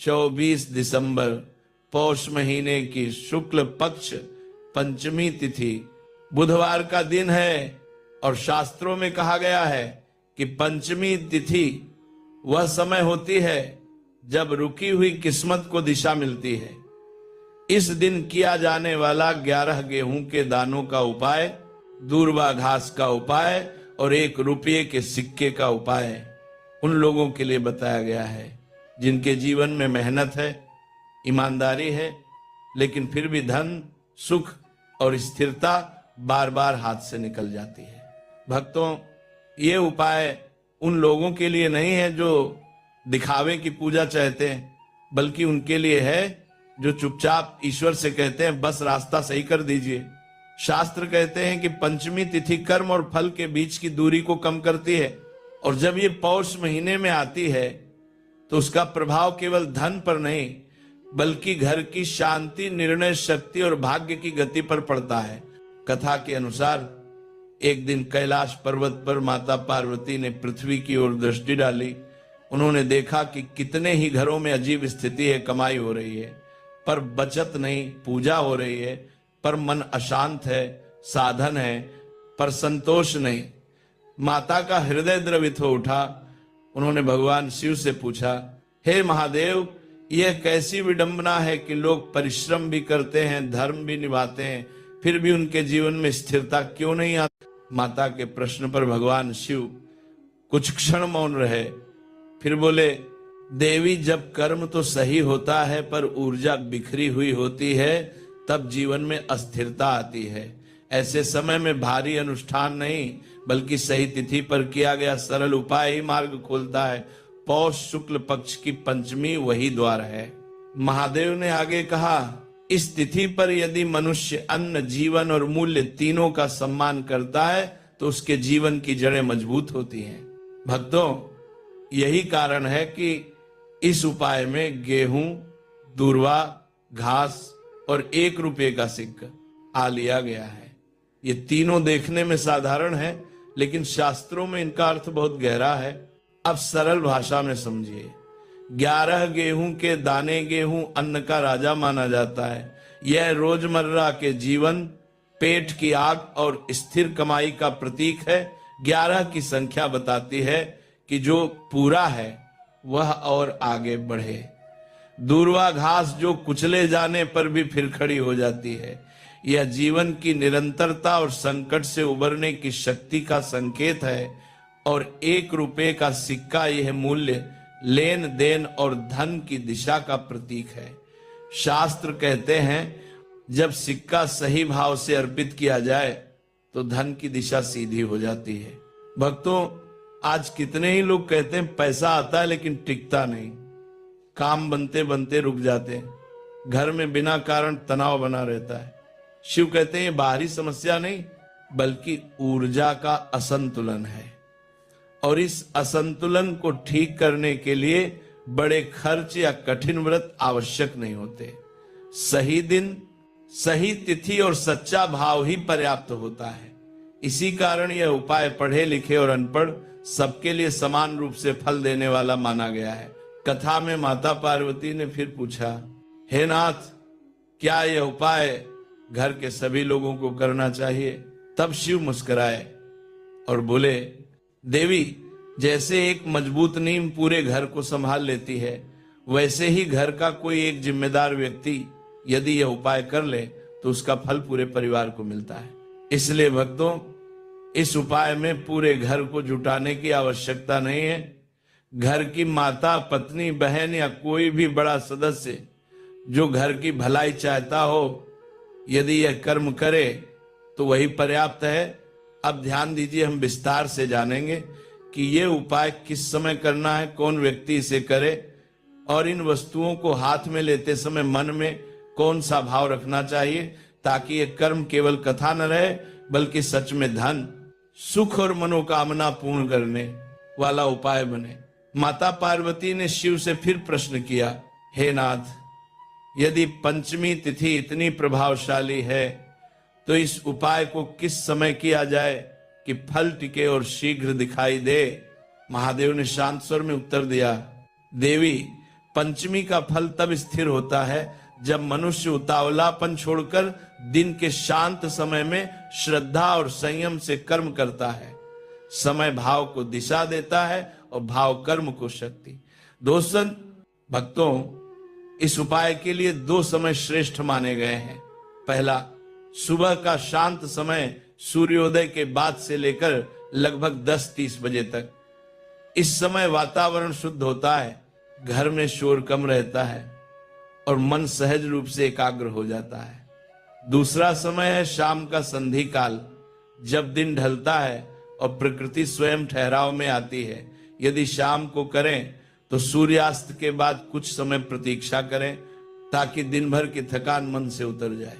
24 दिसंबर पौष महीने की शुक्ल पक्ष पंचमी तिथि बुधवार का दिन है। और शास्त्रों में कहा गया है कि पंचमी तिथि वह समय होती है जब रुकी हुई किस्मत को दिशा मिलती है। इस दिन किया जाने वाला 11 गेहूं के दानों का उपाय, दूर्वा घास का उपाय और 1 रुपये के सिक्के का उपाय उन लोगों के लिए बताया गया है जिनके जीवन में मेहनत है, ईमानदारी है, लेकिन फिर भी धन, सुख और स्थिरता बार बार हाथ से निकल जाती है। भक्तों, ये उपाय उन लोगों के लिए नहीं है जो दिखावे की पूजा चाहते हैं, बल्कि उनके लिए है जो चुपचाप ईश्वर से कहते हैं बस रास्ता सही कर दीजिए। शास्त्र कहते हैं कि पंचमी तिथि कर्म और फल के बीच की दूरी को कम करती है, और जब ये पौष महीने में आती है तो उसका प्रभाव केवल धन पर नहीं बल्कि घर की शांति, निर्णय शक्ति और भाग्य की गति पर पड़ता है। कथा के अनुसार एक दिन कैलाश पर्वत पर माता पार्वती ने पृथ्वी की ओर दृष्टि डाली। उन्होंने देखा कि कितने ही घरों में अजीब स्थिति है, कमाई हो रही है पर बचत नहीं, पूजा हो रही है पर मन अशांत है, साधन है पर संतोष नहीं। माता का हृदय द्रवित हो उठा। उन्होंने भगवान शिव से पूछा, हे महादेव, यह कैसी विडंबना है कि लोग परिश्रम भी करते हैं, धर्म भी निभाते हैं, फिर भी उनके जीवन में स्थिरता क्यों नहीं आती? माता के प्रश्न पर भगवान शिव कुछ क्षण मौन रहे, फिर बोले, देवी, जब कर्म तो सही होता है पर ऊर्जा बिखरी हुई होती है तब जीवन में अस्थिरता आती है। ऐसे समय में भारी अनुष्ठान नहीं बल्कि सही तिथि पर किया गया सरल उपाय ही मार्ग खोलता है। पौष शुक्ल पक्ष की पंचमी वही द्वार है। महादेव ने आगे कहा, इस तिथि पर यदि मनुष्य अन्न, जीवन और मूल्य तीनों का सम्मान करता है तो उसके जीवन की जड़ें मजबूत होती हैं। भक्तों, यही कारण है कि इस उपाय में गेहूं, दूर्वा घास और 1 रुपये का सिक्का आ लिया गया है। ये तीनों देखने में साधारण है लेकिन शास्त्रों में इनका अर्थ बहुत गहरा है। अब सरल भाषा में समझिए। 11 गेहूं के दाने, गेहूं अन्न का राजा माना जाता है। यह रोजमर्रा के जीवन, पेट की आग और स्थिर कमाई का प्रतीक है। 11 की संख्या बताती है कि जो पूरा है वह और आगे बढ़े। दूर्वा घास जो कुचले जाने पर भी फिर खड़ी हो जाती है। यह जीवन की निरंतरता और संकट से उबरने की शक्ति का संकेत है। और 1 रुपये का सिक्का यह मूल्य, लेन देन और धन की दिशा का प्रतीक है। शास्त्र कहते हैं जब सिक्का सही भाव से अर्पित किया जाए तो धन की दिशा सीधी हो जाती है। भक्तों, आज कितने ही लोग कहते हैं पैसा आता है लेकिन टिकता नहीं, काम बनते बनते रुक जाते हैं, घर में बिना कारण तनाव बना रहता है। शिव कहते हैं ये बाहरी समस्या नहीं बल्कि ऊर्जा का असंतुलन है, और इस असंतुलन को ठीक करने के लिए बड़े खर्च या कठिन व्रत आवश्यक नहीं होते। सही दिन, सही तिथि और सच्चा भाव ही पर्याप्त होता है। इसी कारण यह उपाय पढ़े लिखे और अनपढ़ सबके लिए समान रूप से फल देने वाला माना गया है। कथा में माता पार्वती ने फिर पूछा, हे नाथ, क्या यह उपाय घर के सभी लोगों को करना चाहिए? तब शिव मुस्कुराए और बोले, देवी, जैसे एक मजबूत नींव पूरे घर को संभाल लेती है, वैसे ही घर का कोई एक जिम्मेदार व्यक्ति यदि यह उपाय कर ले तो उसका फल पूरे परिवार को मिलता है। इसलिए भक्तों, इस उपाय में पूरे घर को जुटाने की आवश्यकता नहीं है। घर की माता, पत्नी, बहन या कोई भी बड़ा सदस्य जो घर की भलाई चाहता हो, यदि यह कर्म करे तो वही पर्याप्त है। अब ध्यान दीजिए, हम विस्तार से जानेंगे कि ये उपाय किस समय करना है, कौन व्यक्ति इसे करे, और इन वस्तुओं को हाथ में लेते समय मन में कौन सा भाव रखना चाहिए ताकि ये कर्म केवल कथा न रहे बल्कि सच में धन, सुख और मनोकामना पूर्ण करने वाला उपाय बने। माता पार्वती ने शिव से फिर प्रश्न किया, हे नाथ, यदि पंचमी तिथि इतनी प्रभावशाली है तो इस उपाय को किस समय किया जाए कि फल टिके और शीघ्र दिखाई दे? महादेव ने शांत स्वर में उत्तर दिया, देवी, पंचमी का फल तब स्थिर होता है जब मनुष्य उतावलापन छोड़कर दिन के शांत समय में श्रद्धा और संयम से कर्म करता है। समय भाव को दिशा देता है और भाव कर्म को शक्ति। दोस्तों भक्तों, इस उपाय के लिए 2 समय श्रेष्ठ माने गए हैं। पहला, सुबह का शांत समय सूर्योदय के बाद से लेकर लगभग 10:30 बजे तक। इस समय वातावरण शुद्ध होता है, घर में शोर कम रहता है और मन सहज रूप से एकाग्र हो जाता है। दूसरा समय है शाम का संधि काल, जब दिन ढलता है और प्रकृति स्वयं ठहराव में आती है। यदि शाम को करें तो सूर्यास्त के बाद कुछ समय प्रतीक्षा करें ताकि दिन भर की थकान मन से उतर जाए।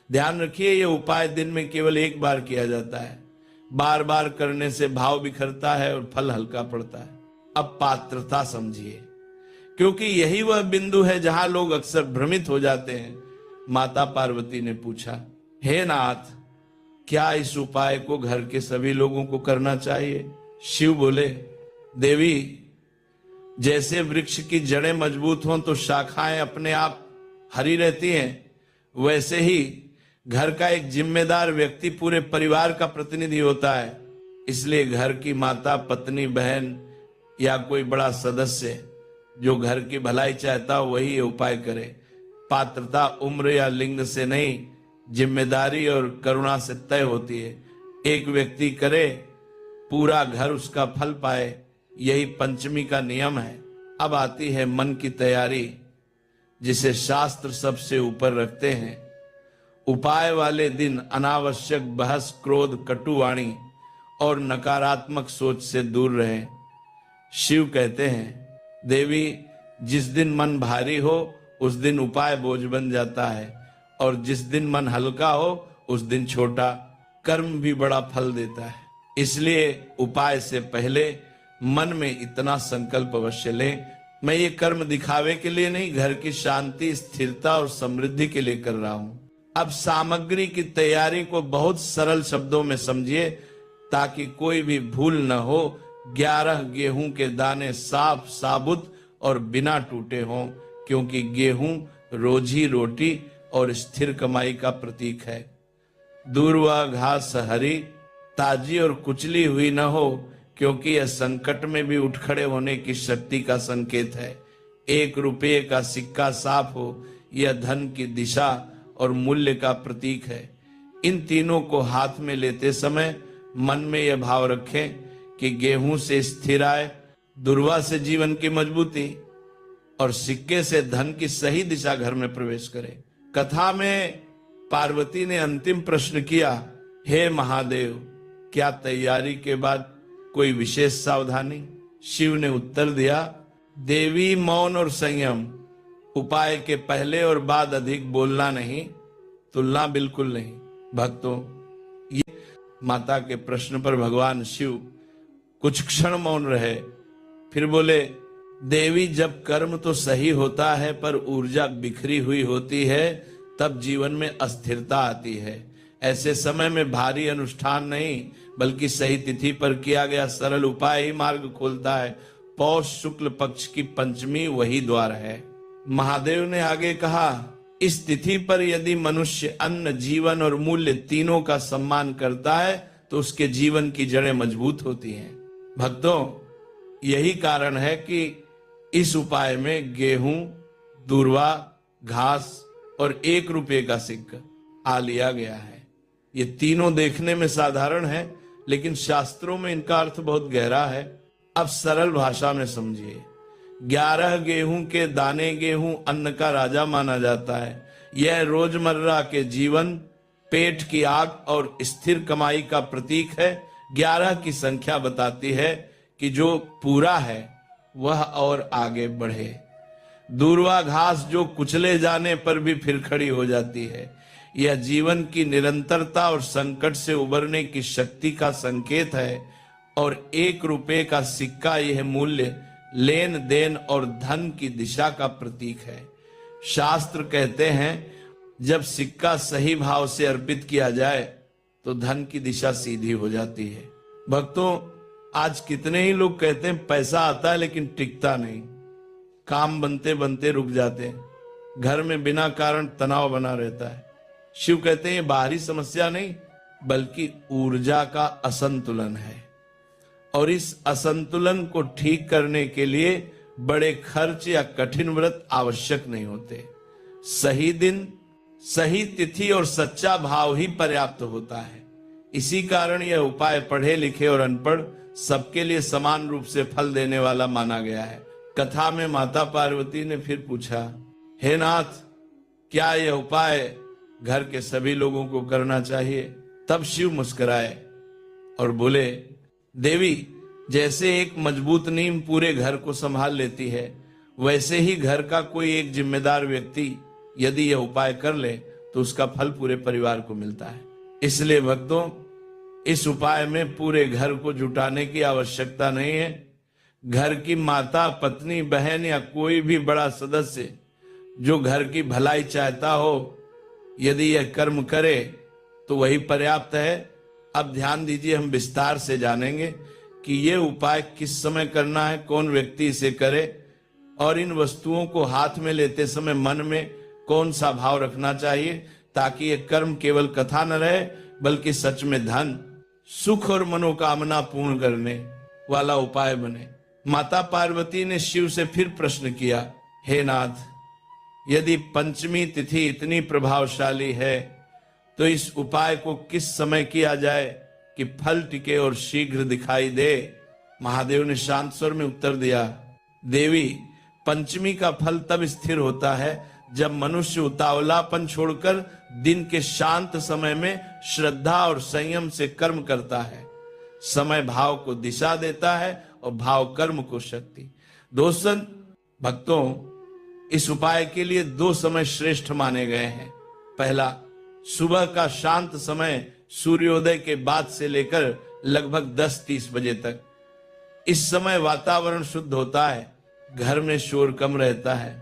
ध्यान रखिए, यह उपाय दिन में केवल एक बार किया जाता है। बार बार करने से भाव बिखरता है और फल हल्का पड़ता है। अब पात्रता समझिए, क्योंकि यही वह बिंदु है जहां लोग अक्सर भ्रमित हो जाते हैं। माता पार्वती ने पूछा, हे नाथ, क्या इस उपाय को घर के सभी लोगों को करना चाहिए? शिव बोले, देवी, जैसे वृक्ष की जड़ें मजबूत हों तो शाखाएं अपने आप हरी रहती हैं, वैसे ही घर का एक जिम्मेदार व्यक्ति पूरे परिवार का प्रतिनिधि होता है। इसलिए घर की माता, पत्नी, बहन या कोई बड़ा सदस्य जो घर की भलाई चाहता हो वही ये उपाय करे। पात्रता उम्र या लिंग से नहीं, जिम्मेदारी और करुणा से तय होती है। एक व्यक्ति करे, पूरा घर उसका फल पाए, यही पंचमी का नियम है। अब आती है मन की तैयारी, जिसे शास्त्र सबसे ऊपर रखते हैं। उपाय वाले दिन अनावश्यक बहस, क्रोध, कटुवाणी और नकारात्मक सोच से दूर रहें। शिव कहते हैं, देवी, जिस दिन मन भारी हो उस दिन उपाय बोझ बन जाता है, और जिस दिन मन हल्का हो उस दिन छोटा कर्म भी बड़ा फल देता है। इसलिए उपाय से पहले मन में इतना संकल्प अवश्य लें, मैं ये कर्म दिखावे के लिए नहीं, घर की शांति, स्थिरता और समृद्धि के लिए कर रहा हूं। अब सामग्री की तैयारी को बहुत सरल शब्दों में समझिए ताकि कोई भी भूल न हो। 11 गेहूं के दाने साफ, साबुत और बिना टूटे हों, क्योंकि गेहूं रोजी रोटी और स्थिर कमाई का प्रतीक है। दूर्वा घास हरी, ताजी और कुचली हुई न हो, क्योंकि यह संकट में भी उठ खड़े होने की शक्ति का संकेत है। 1 रुपये का सिक्का साफ हो, यह धन की दिशा और मूल्य का प्रतीक है। इन तीनों को हाथ में लेते समय मन में यह भाव रखें कि गेहूं से स्थिर आय, दुर्वा से जीवन की मजबूती और सिक्के से धन की सही दिशा घर में प्रवेश करे। कथा में पार्वती ने अंतिम प्रश्न किया, हे महादेव, क्या तैयारी के बाद कोई विशेष सावधानी? शिव ने उत्तर दिया, देवी, मौन और संयम, उपाय के पहले और बाद अधिक बोलना नहीं, तुलना बिल्कुल नहीं। भक्तों, ये माता के प्रश्न पर भगवान शिव कुछ क्षण मौन रहे, फिर बोले, देवी, जब कर्म तो सही होता है पर ऊर्जा बिखरी हुई होती है तब जीवन में अस्थिरता आती है। ऐसे समय में भारी अनुष्ठान नहीं बल्कि सही तिथि पर किया गया सरल उपाय ही मार्ग खोलता है। पौष शुक्ल पक्ष की पंचमी वही द्वार है। महादेव ने आगे कहा, इस तिथि पर यदि मनुष्य अन्न, जीवन और मूल्य तीनों का सम्मान करता है तो उसके जीवन की जड़ें मजबूत होती हैं। भक्तों, यही कारण है कि इस उपाय में गेहूं, दूर्वा, घास और 1 रुपये का सिक्का आ लिया गया है। ये तीनों देखने में साधारण है, लेकिन शास्त्रों में इनका अर्थ बहुत गहरा है। अब सरल भाषा में समझिए। 11 गेहूं के दाने, गेहूं अन्न का राजा माना जाता है। यह रोजमर्रा के जीवन, पेट की आग और स्थिर कमाई का प्रतीक है। 11 की संख्या बताती है कि जो पूरा है वह और आगे बढ़े। दूर्वा घास जो कुचले जाने पर भी फिर खड़ी हो जाती है। यह जीवन की निरंतरता और संकट से उबरने की शक्ति का संकेत है। और 1 रुपये का सिक्का, यह मूल्य, लेन देन और धन की दिशा का प्रतीक है। शास्त्र कहते हैं, जब सिक्का सही भाव से अर्पित किया जाए तो धन की दिशा सीधी हो जाती है। भक्तों, आज कितने ही लोग कहते हैं पैसा आता है लेकिन टिकता नहीं। काम बनते बनते रुक जाते हैं, घर में बिना कारण तनाव बना रहता है। शिव कहते हैं ये बाहरी समस्या नहीं बल्कि ऊर्जा का असंतुलन है, और इस असंतुलन को ठीक करने के लिए बड़े खर्च या कठिन व्रत आवश्यक नहीं होते। सही दिन, सही तिथि और सच्चा भाव ही पर्याप्त होता है। इसी कारण यह उपाय पढ़े लिखे और अनपढ़ सबके लिए समान रूप से फल देने वाला माना गया है। कथा में माता पार्वती ने फिर पूछा, हे नाथ, क्या यह उपाय घर के सभी लोगों को करना चाहिए? तब शिव मुस्कुराए और बोले, देवी, जैसे एक मजबूत नींव पूरे घर को संभाल लेती है, वैसे ही घर का कोई एक जिम्मेदार व्यक्ति यदि यह उपाय कर ले तो उसका फल पूरे परिवार को मिलता है। इसलिए भक्तों, इस उपाय में पूरे घर को जुटाने की आवश्यकता नहीं है। घर की माता, पत्नी, बहन या कोई भी बड़ा सदस्य जो घर की भलाई चाहता हो, यदि यह कर्म करे तो वही पर्याप्त है। अब ध्यान दीजिए, हम विस्तार से जानेंगे कि यह उपाय किस समय करना है, कौन व्यक्ति इसे करे, और इन वस्तुओं को हाथ में लेते समय मन में कौन सा भाव रखना चाहिए, ताकि यह कर्म केवल कथा न रहे बल्कि सच में धन, सुख और मनोकामना पूर्ण करने वाला उपाय बने। माता पार्वती ने शिव से फिर प्रश्न किया, हे नाथ, यदि पंचमी तिथि इतनी प्रभावशाली है तो इस उपाय को किस समय किया जाए कि फल टिके और शीघ्र दिखाई दे? महादेव ने शांत स्वर में उत्तर दिया, देवी, पंचमी का फल तब स्थिर होता है जब मनुष्य उतावलापन छोड़कर दिन के शांत समय में श्रद्धा और संयम से कर्म करता है। समय भाव को दिशा देता है और भाव कर्म को शक्ति। दोस्तों, भक्तों, इस उपाय के लिए 2 समय श्रेष्ठ माने गए हैं। पहला, सुबह का शांत समय सूर्योदय के बाद से लेकर लगभग 10-30 बजे तक। इस समय वातावरण शुद्ध होता है, घर में शोर कम रहता है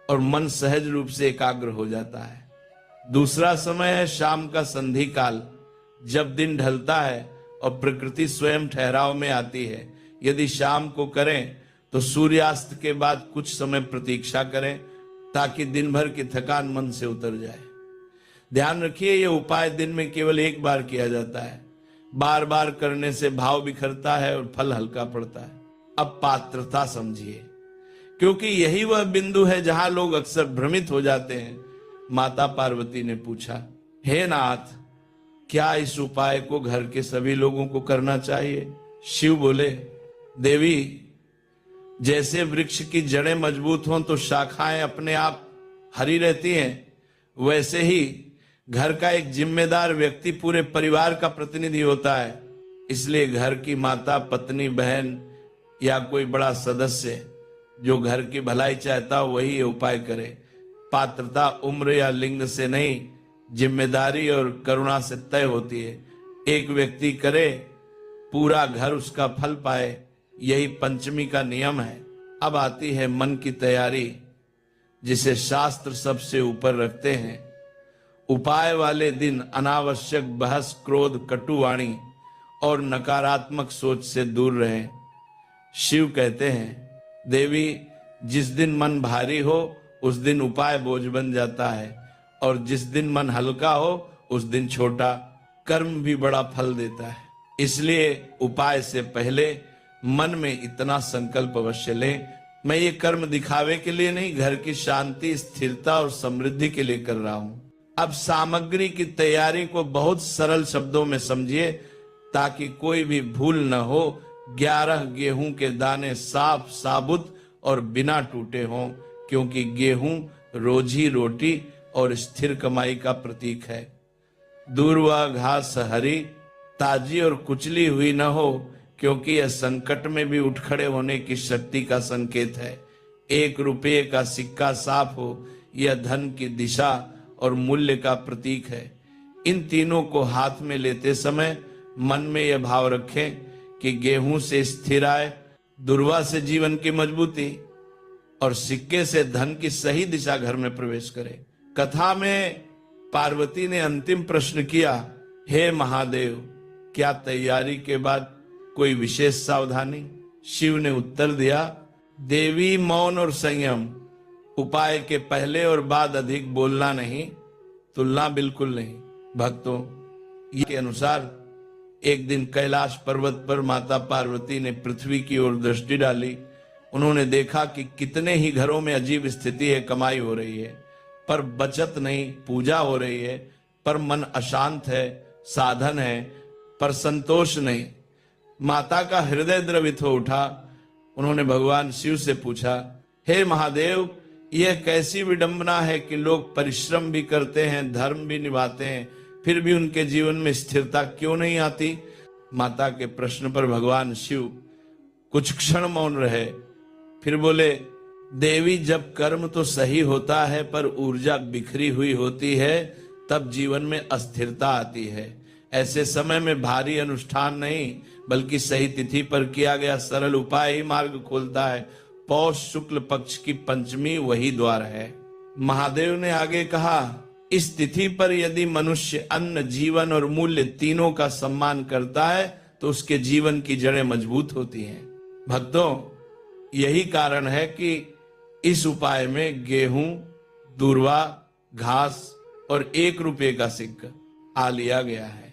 और मन सहज रूप से एकाग्र हो जाता है। दूसरा समय है शाम का संधि काल, जब दिन ढलता है और प्रकृति स्वयं ठहराव में आती है। यदि शाम को करें तो सूर्यास्त के बाद कुछ समय प्रतीक्षा करें ताकि दिन भर की थकान मन से उतर जाए। ध्यान रखिए, यह उपाय दिन में केवल एक बार किया जाता है। बार बार करने से भाव बिखरता है और फल हल्का पड़ता है। अब पात्रता समझिए, क्योंकि यही वह बिंदु है जहां लोग अक्सर भ्रमित हो जाते हैं। माता पार्वती ने पूछा, हे नाथ, क्या इस उपाय को घर के सभी लोगों को करना चाहिए? शिव बोले, देवी, जैसे वृक्ष की जड़ें मजबूत हों तो शाखाएं अपने आप हरी रहती हैं, वैसे ही घर का एक जिम्मेदार व्यक्ति पूरे परिवार का प्रतिनिधि होता है। इसलिए घर की माता, पत्नी, बहन या कोई बड़ा सदस्य जो घर की भलाई चाहता हो वही ये उपाय करे। पात्रता उम्र या लिंग से नहीं, जिम्मेदारी और करुणा से तय होती है। एक व्यक्ति करे, पूरा घर उसका फल पाए, यही पंचमी का नियम है। अब आती है मन की तैयारी, जिसे शास्त्र सबसे ऊपर रखते हैं। उपाय वाले दिन अनावश्यक बहस, क्रोध, कटुवाणी और नकारात्मक सोच से दूर रहें। शिव कहते हैं, देवी, जिस दिन मन भारी हो उस दिन उपाय बोझ बन जाता है, और जिस दिन मन हल्का हो उस दिन छोटा कर्म भी बड़ा फल देता है। इसलिए उपाय से पहले मन में इतना संकल्प अवश्य लें, मैं ये कर्म दिखावे के लिए नहीं, घर की शांति, स्थिरता और समृद्धि के लिए कर रहा हूं। अब सामग्री की तैयारी को बहुत सरल शब्दों में समझिए ताकि कोई भी भूल न हो। 11 गेहूं के दाने साफ, साबुत और बिना टूटे हों, क्योंकि गेहूं रोजी रोटी और स्थिर कमाई का प्रतीक है। दूर्वा घास हरी, ताजी और कुचली हुई न हो, क्योंकि यह संकट में भी उठ खड़े होने की शक्ति का संकेत है। 1 रुपये का सिक्का साफ हो, यह धन की दिशा और मूल्य का प्रतीक है। इन तीनों को हाथ में लेते समय मन में यह भाव रखें कि गेहूं से स्थिर आय, दुर्वा से जीवन की मजबूती और सिक्के से धन की सही दिशा घर में प्रवेश करे। कथा में पार्वती ने अंतिम प्रश्न किया, हे महादेव, क्या तैयारी के बाद कोई विशेष सावधानी? शिव ने उत्तर दिया, देवी मौन और संयम, उपाय के पहले और बाद अधिक बोलना नहीं, तुलना बिल्कुल नहीं। भक्तों, ये के अनुसार एक दिन कैलाश पर्वत पर माता पार्वती ने पृथ्वी की ओर दृष्टि डाली। उन्होंने देखा कि कितने ही घरों में अजीब स्थिति है, कमाई हो रही है पर बचत नहीं, पूजा हो रही है पर मन अशांत है, साधन है पर संतोष नहीं। माता का हृदय द्रवित हो उठा। उन्होंने भगवान शिव से पूछा, हे महादेव, यह कैसी विडंबना है कि लोग परिश्रम भी करते हैं, धर्म भी निभाते हैं, फिर भी उनके जीवन में स्थिरता क्यों नहीं आती? माता के प्रश्न पर भगवान शिव कुछ क्षण मौन रहे, फिर बोले, देवी, जब कर्म तो सही होता है पर ऊर्जा बिखरी हुई होती है तब जीवन में अस्थिरता आती है। ऐसे समय में भारी अनुष्ठान नहीं बल्कि सही तिथि पर किया गया सरल उपाय ही मार्ग खोलता है। पौष शुक्ल पक्ष की पंचमी वही द्वार है। महादेव ने आगे कहा, इस तिथि पर यदि मनुष्य अन्न, जीवन और मूल्य तीनों का सम्मान करता है तो उसके जीवन की जड़ें मजबूत होती हैं। भक्तों, यही कारण है कि इस उपाय में गेहूं, दूर्वा, घास और 1 रुपये का सिक्का आ लिया गया है।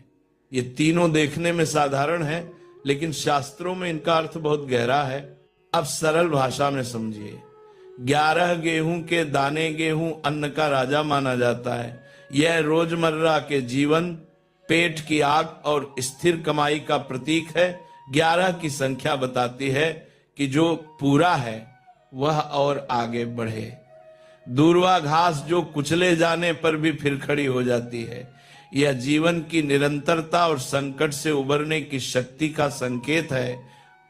ये तीनों देखने में साधारण है लेकिन शास्त्रों में इनका अर्थ बहुत गहरा है। अब सरल भाषा में समझिए। 11 गेहूं के दाने गेहूं अन्न का राजा माना जाता है। यह रोजमर्रा के जीवन, पेट की आग और स्थिर कमाई का प्रतीक है। 11 की संख्या बताती है कि जो पूरा है वह और आगे बढ़े। दूर्वा घास जो कुचले जाने पर भी फिर खड़ी हो जाती है। यह जीवन की निरंतरता और संकट से उबरने की शक्ति का संकेत है।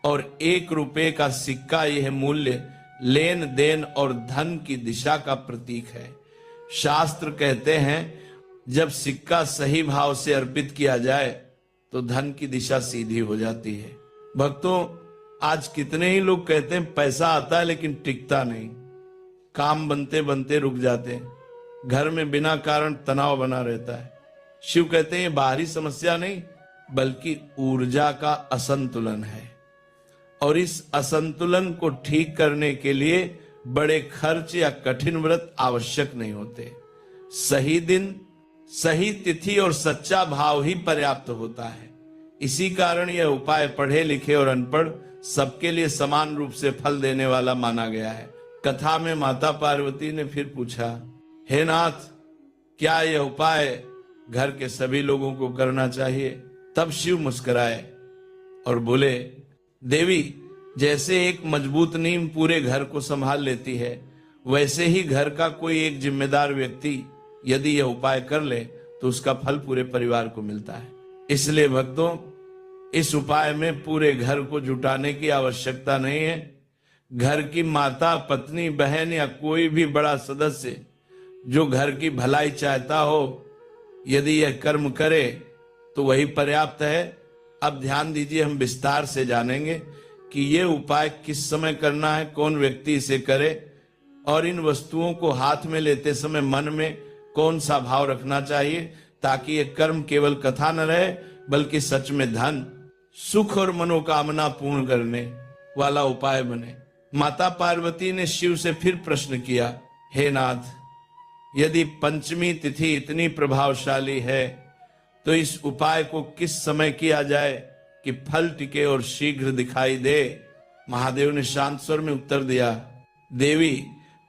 और 1 रुपये का सिक्का यह मूल्य, लेन देन और धन की दिशा का प्रतीक है। शास्त्र कहते हैं जब सिक्का सही भाव से अर्पित किया जाए तो धन की दिशा सीधी हो जाती है। भक्तों, आज कितने ही लोग कहते हैं पैसा आता है लेकिन टिकता नहीं, काम बनते बनते रुक जाते हैं, घर में बिना कारण तनाव बना रहता है। शिव कहते हैं ये बाहरी समस्या नहीं बल्कि ऊर्जा का असंतुलन है। और इस असंतुलन को ठीक करने के लिए बड़े खर्च या कठिन व्रत आवश्यक नहीं होते। सही दिन, सही तिथि और सच्चा भाव ही पर्याप्त होता है। इसी कारण यह उपाय पढ़े लिखे और अनपढ़ सबके लिए समान रूप से फल देने वाला माना गया है। कथा में माता पार्वती ने फिर पूछा, हे नाथ, क्या यह उपाय घर के सभी लोगों को करना चाहिए? तब शिव मुस्कुराए और बोले, देवी, जैसे एक मजबूत नींव पूरे घर को संभाल लेती है वैसे ही घर का कोई एक जिम्मेदार व्यक्ति यदि यह उपाय कर ले तो उसका फल पूरे परिवार को मिलता है। इसलिए भक्तों, इस उपाय में पूरे घर को जुटाने की आवश्यकता नहीं है। घर की माता, पत्नी, बहन या कोई भी बड़ा सदस्य जो घर की भलाई चाहता हो, यदि यह कर्म करे तो वही पर्याप्त है। अब ध्यान दीजिए, हम विस्तार से जानेंगे कि यह उपाय किस समय करना है, कौन व्यक्ति इसे करे और इन वस्तुओं को हाथ में लेते समय मन में कौन सा भाव रखना चाहिए ताकि यह कर्म केवल कथा न रहे बल्कि सच में धन, सुख और मनोकामना पूर्ण करने वाला उपाय बने। माता पार्वती ने शिव से फिर प्रश्न किया, हे नाथ, यदि पंचमी तिथि इतनी प्रभावशाली है तो इस उपाय को किस समय किया जाए कि फल टिके और शीघ्र दिखाई दे? महादेव ने शांत स्वर में उत्तर दिया, देवी,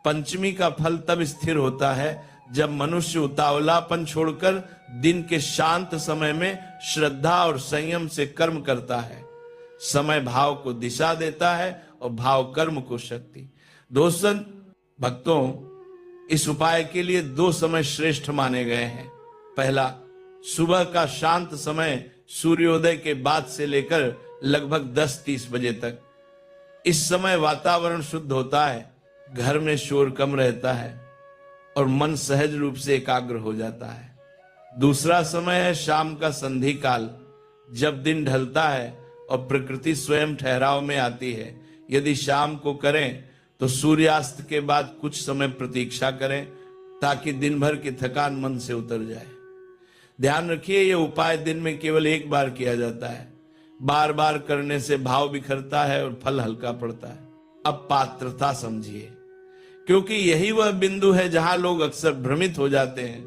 पंचमी का फल तब स्थिर होता है जब मनुष्य उतावलापन छोड़कर दिन के शांत समय में श्रद्धा और संयम से कर्म करता है। समय भाव को दिशा देता है और भाव कर्म को शक्ति। दोस्तों, भक्तों, इस उपाय के लिए 2 समय श्रेष्ठ माने गए हैं। पहला, सुबह का शांत समय सूर्योदय के बाद से लेकर लगभग 10-30 बजे तक। इस समय वातावरण शुद्ध होता है, घर में शोर कम रहता है और मन सहज रूप से एकाग्र हो जाता है। दूसरा समय है शाम का संधि काल, जब दिन ढलता है और प्रकृति स्वयं ठहराव में आती है। यदि शाम को करें तो सूर्यास्त के बाद कुछ समय प्रतीक्षा करें ताकि दिन भर की थकान मन से उतर जाए। ध्यान रखिए, यह उपाय दिन में केवल 1 बार किया जाता है। बार बार करने से भाव बिखरता है और फल हल्का पड़ता है। अब पात्रता समझिए, क्योंकि यही वह बिंदु है जहां लोग अक्सर भ्रमित हो जाते हैं।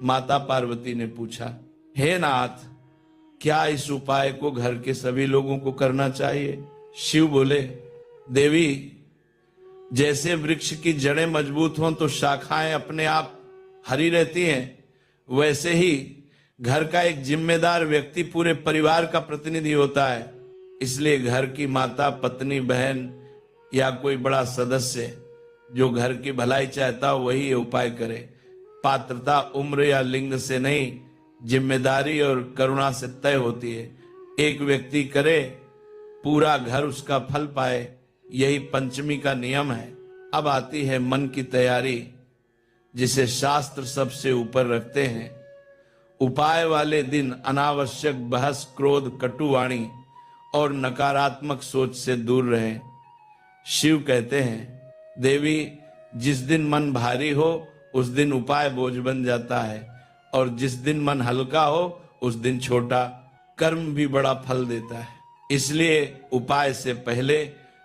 माता पार्वती ने पूछा, हे नाथ, क्या इस उपाय को घर के सभी लोगों को करना चाहिए? शिव बोले, देवी, जैसे वृक्ष की जड़ें मजबूत हों तो शाखाएं अपने आप हरी रहती हैं, वैसे ही घर का एक जिम्मेदार व्यक्ति पूरे परिवार का प्रतिनिधि होता है। इसलिए घर की माता, पत्नी, बहन या कोई बड़ा सदस्य जो घर की भलाई चाहता हो वही ये उपाय करे। पात्रता उम्र या लिंग से नहीं, जिम्मेदारी और करुणा से तय होती है। एक व्यक्ति करे, पूरा घर उसका फल पाए, यही पंचमी का नियम है। अब आती है मन की तैयारी, जिसे शास्त्र सबसे ऊपर रखते हैं। उपाय वाले दिन अनावश्यक बहस, क्रोध, कटुवाणी और नकारात्मक सोच से दूर रहें। शिव कहते हैं, देवी, जिस दिन मन भारी हो उस दिन उपाय बोझ बन जाता है, और जिस दिन मन हल्का हो उस दिन छोटा कर्म भी बड़ा फल देता है। इसलिए उपाय से पहले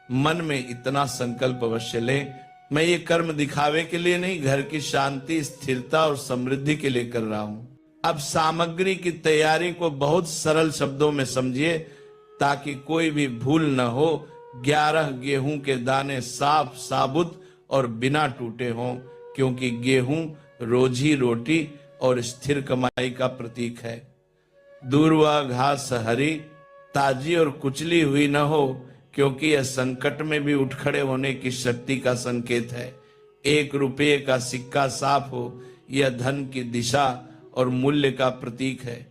मन में इतना संकल्प अवश्य लें, मैं ये कर्म दिखावे के लिए नहीं, घर की शांति, स्थिरता और समृद्धि के लिए कर रहा हूं। अब सामग्री की तैयारी को बहुत सरल शब्दों में समझिए ताकि कोई भी भूल न हो। 11 गेहूं के दाने साफ, साबुत और बिना टूटे हों, क्योंकि गेहूं रोजी रोटी और स्थिर कमाई का प्रतीक है। दूर्वा घास हरी, ताजी और कुचली हुई न हो, क्योंकि यह संकट में भी उठ खड़े होने की शक्ति का संकेत है। 1 रुपये का सिक्का साफ हो, यह धन की दिशा और मूल्य का प्रतीक है।